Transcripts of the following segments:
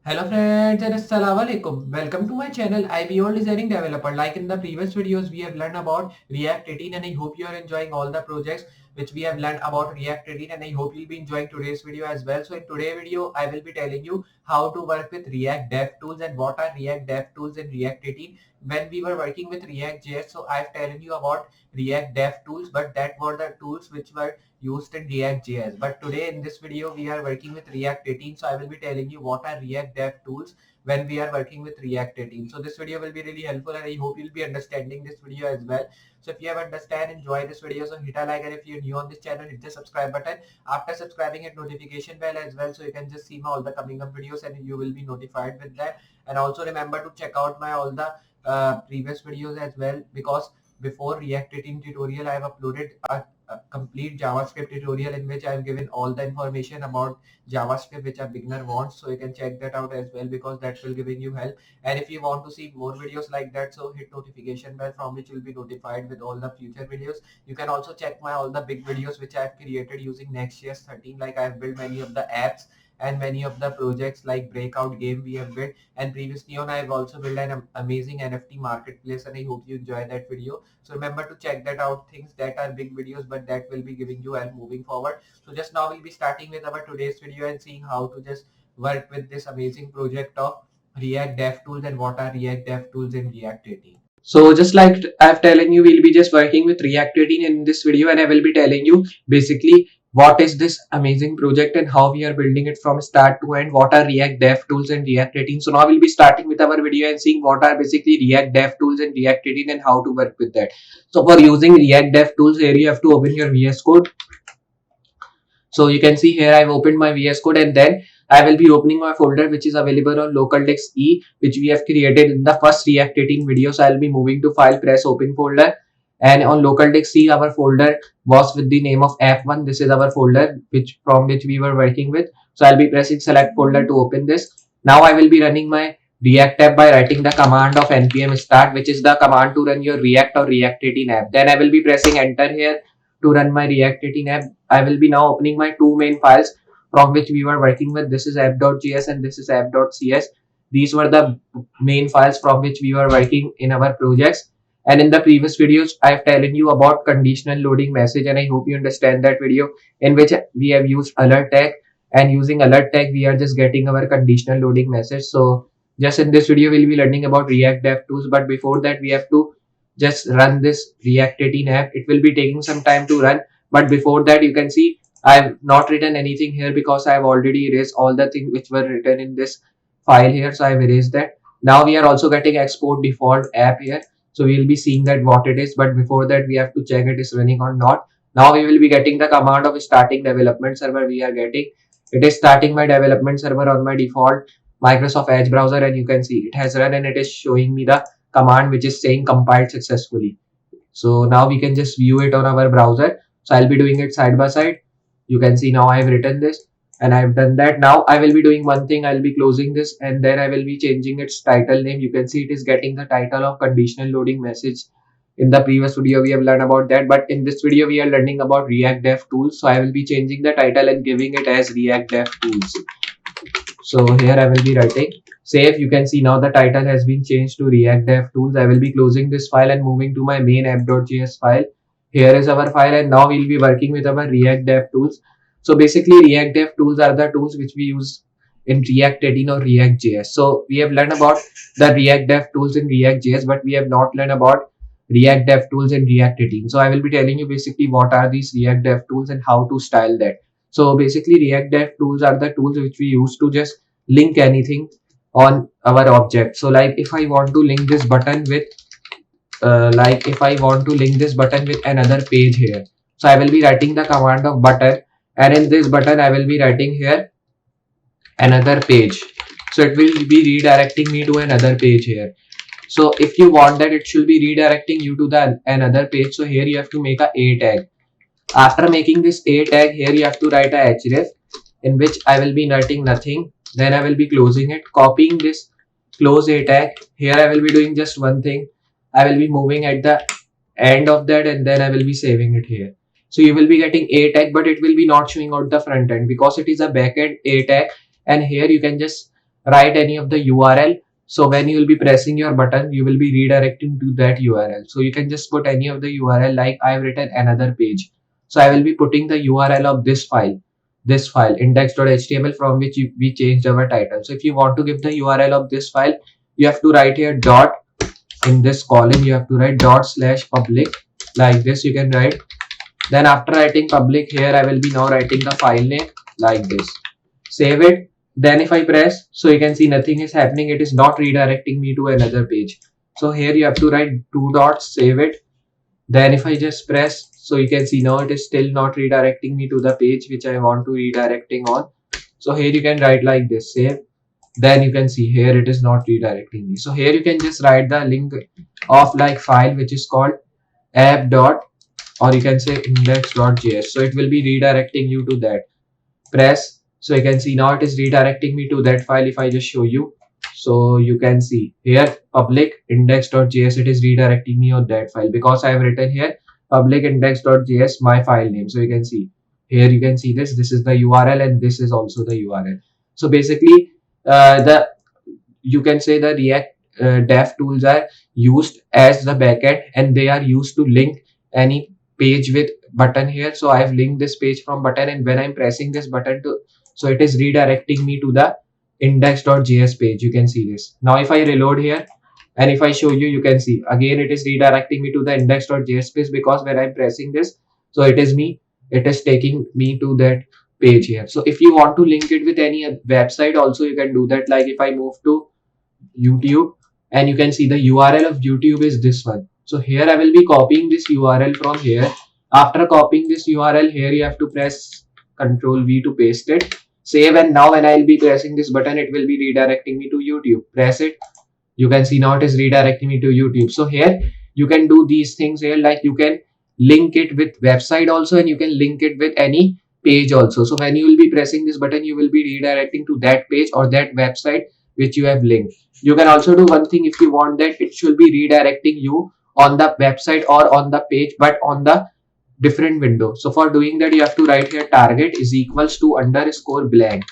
Hello friends and assalamu alaikum. Welcome to my channel Designing Developer. Like in the previous videos we have learned about React 18 and I hope you are enjoying all the projects which we have learned about React 18 and I hope you'll be enjoying today's video as well. So in today's video I will be telling you how to work with React Dev Tools and what are React Dev Tools in React 18. When we were working with React.js, so I've telling you about React Dev Tools, but that were the tools which were used in React.js. But today in this video, we are working with React 18. So I will be telling you what are React Dev tools when we are working with React 18. So this video will be really helpful and I hope you'll be understanding this video as well. So if you have understand, enjoy this video, so hit a like, and if you're new on this channel, hit the subscribe button. After subscribing, hit notification bell as well, so you can just see my all the coming up videos and you will be notified with that. And also remember to check out my all the previous videos as well, because before React 18 tutorial I have uploaded a complete JavaScript tutorial in which I have given all the information about JavaScript which a beginner wants. So you can check that out as well, because that will giving you help. And if you want to see more videos like that, so hit notification bell from which you will be notified with all the future videos. You can also check my all the big videos which I have created using Next.js 13. Like I have built many of the apps and many of the projects like breakout game we have built, and previously on I have also built an amazing NFT marketplace, and I hope you enjoy that video. So remember to check that out, things that are big videos but that will be giving you help moving forward. So just now we'll be starting with our today's video and seeing how to just work with this amazing project of React Dev Tools and what are React Dev Tools in React 18. So just like I've telling you, we'll be just working with React 18 in this video, and I will be telling you basically what is this amazing project and how we are building it from start to end, what are React Dev Tools and React 18. So now we'll be starting with our video and seeing what are basically React Dev Tools and React 18 and how to work with that. So for using React Dev Tools, here you have to open your VS Code. So you can see here I've opened my VS Code, and then I will be opening my folder which is available on local disk E, which we have created in the first React 18 video. So I'll be moving to file, press open folder, and on local disk C our folder was with the name of F1. This is our folder from which we were working with. So I'll be pressing select folder to open this. Now I will be running my React app by writing the command of npm start, which is the command to run your React or React 18 app. Then I will be pressing enter here to run my React 18 app. I will be now opening my two main files from which we were working with. This is app.js and this is app.cs. These were the main files from which we were working in our projects. And in the previous videos, I have telling you about conditional loading message, and I hope you understand that video, in which we have used alert tag, and using alert tag we are just getting our conditional loading message. So just in this video we'll be learning about React Dev Tools, but before that we have to just run this React 18 app. It will be taking some time to run, but before that you can see I've not written anything here because I've already erased all the things which were written in this file here. So I've erased that. Now we are also getting export default app here. So we will be seeing that what it is, but before that we have to check it is running or not. Now we will be getting the command of starting development server. We are getting it is starting my development server on my default Microsoft Edge browser, and you can see it has run and it is showing me the command which is saying compiled successfully. So now we can just view it on our browser. So I'll be doing it side by side. You can see now I've written this and I've done that. Now I will be doing one thing. I'll be closing this and then I will be changing its title name. You can see it is getting the title of conditional loading message. In the previous video we have learned about that, but in this video we are learning about React Dev Tools. So I will be changing the title and giving it as React Dev Tools. So here I will be writing save. You can see now the title has been changed to React Dev Tools. I will be closing this file and moving to my main app.js file. Here is our file, and now we'll be working with our React Dev Tools. So basically React Dev Tools are the tools which we use in React 18 or React.js. So we have learned about the React Dev Tools in React.js, but we have not learned about React Dev Tools in React 18. So I will be telling you basically what are these React Dev Tools and how to style that. So basically React Dev Tools are the tools which we use to just link anything on our object. So like if I want to link this button with another page here, so I will be writing the command of button, and in this button I will be writing here another page. So it will be redirecting me to another page here. So if you want that it should be redirecting you to the another page, so here you have to make a tag. After making this a tag, here you have to write a href in which I will be writing nothing. Then I will be closing it, copying this close a tag. Here I will be doing just one thing. I will be moving at the end of that, and then I will be saving it here. So you will be getting a tag, but it will be not showing out the front end because it is a backend a tag. And here you can just write any of the URL. So when you will be pressing your button, you will be redirecting to that URL. So you can just put any of the URL, like I've written another page. So I will be putting the URL of this file index.html, from which we changed our title. So if you want to give the URL of this file, you have to write here dot, in this column you have to write dot slash public, like this you can write. Then after writing public, here I will be now writing the file name like this. Save it. Then if I press, so you can see nothing is happening. It is not redirecting me to another page. So here you have to write two dots, save it. Then if I just press, so you can see now it is still not redirecting me to the page which I want to redirecting on. So here you can write like this, save. Then you can see here it is not redirecting me. So here you can just write the link of like file which is called app dot, or you can say index.js. So it will be redirecting you to that. Press, so you can see now it is redirecting me to that file. If I just show you, so you can see here public index.js, it is redirecting me on that file because I have written here public index.js, my file name. So you can see here, you can see this is the URL and this is also the URL. So basically the you can say the React dev tools are used as the backend, and they are used to link any page with button here. So I've linked this page from button, and when I'm pressing this button to, so it is redirecting me to the index.js page. You can see this. Now if I reload here and if I show you, you can see again it is redirecting me to the index.js page, because when I'm pressing this, so it is taking me to that page here. So if you want to link it with any website also, you can do that. Like if I move to YouTube, and you can see the URL of YouTube is this one. So here I will be copying this URL from here. After copying this URL, here you have to press Ctrl V to paste it, save, and now when I will be pressing this button, it will be redirecting me to YouTube. Press it, you can see now it is redirecting me to YouTube. So here you can do these things here, like you can link it with website also, and you can link it with any page also. So when you will be pressing this button, you will be redirecting to that page or that website which you have linked. You can also do one thing, if you want that it should be redirecting you on the website or on the page, but on the different window. So for doing that, you have to write here target is equals to underscore blank,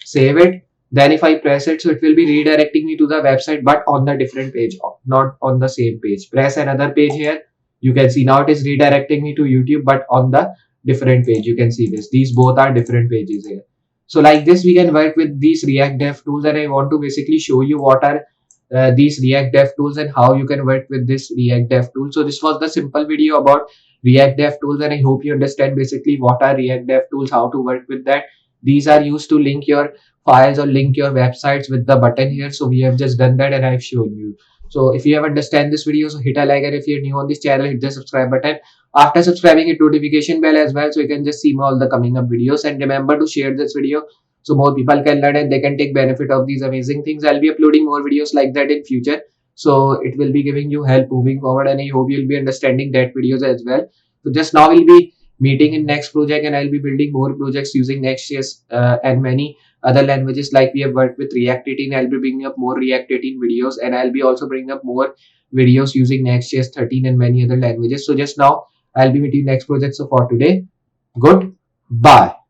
save it. Then if I press it, so it will be redirecting me to the website, but on the different page, not on the same page. Press another page here, you can see now it is redirecting me to YouTube, but on the different page. You can see this, these both are different pages here. So like this we can work with these React dev tools, and I want to basically show you what are these React dev tools and how you can work with this React dev tool. So this was the simple video about React dev tools, and I hope you understand basically what are React dev tools, how to work with that. These are used to link your files or link your websites with the button here. So we have just done that and I've shown you. So if you have understand this video, so hit a like, and if you're new on this channel, hit the subscribe button. After subscribing, hit notification bell as well, so you can just see all the coming up videos. And remember to share this video so more people can learn and they can take benefit of these amazing things. I'll be uploading more videos like that in future, so it will be giving you help moving forward, and I hope you'll be understanding that videos as well. So just now we'll be meeting in next project, and I'll be building more projects using Next.js and many other languages. Like we have worked with React 18, I'll be bringing up more React 18 videos, and I'll be also bringing up more videos using Next.js 13 and many other languages. So just now I'll be meeting next project. So for today, goodbye.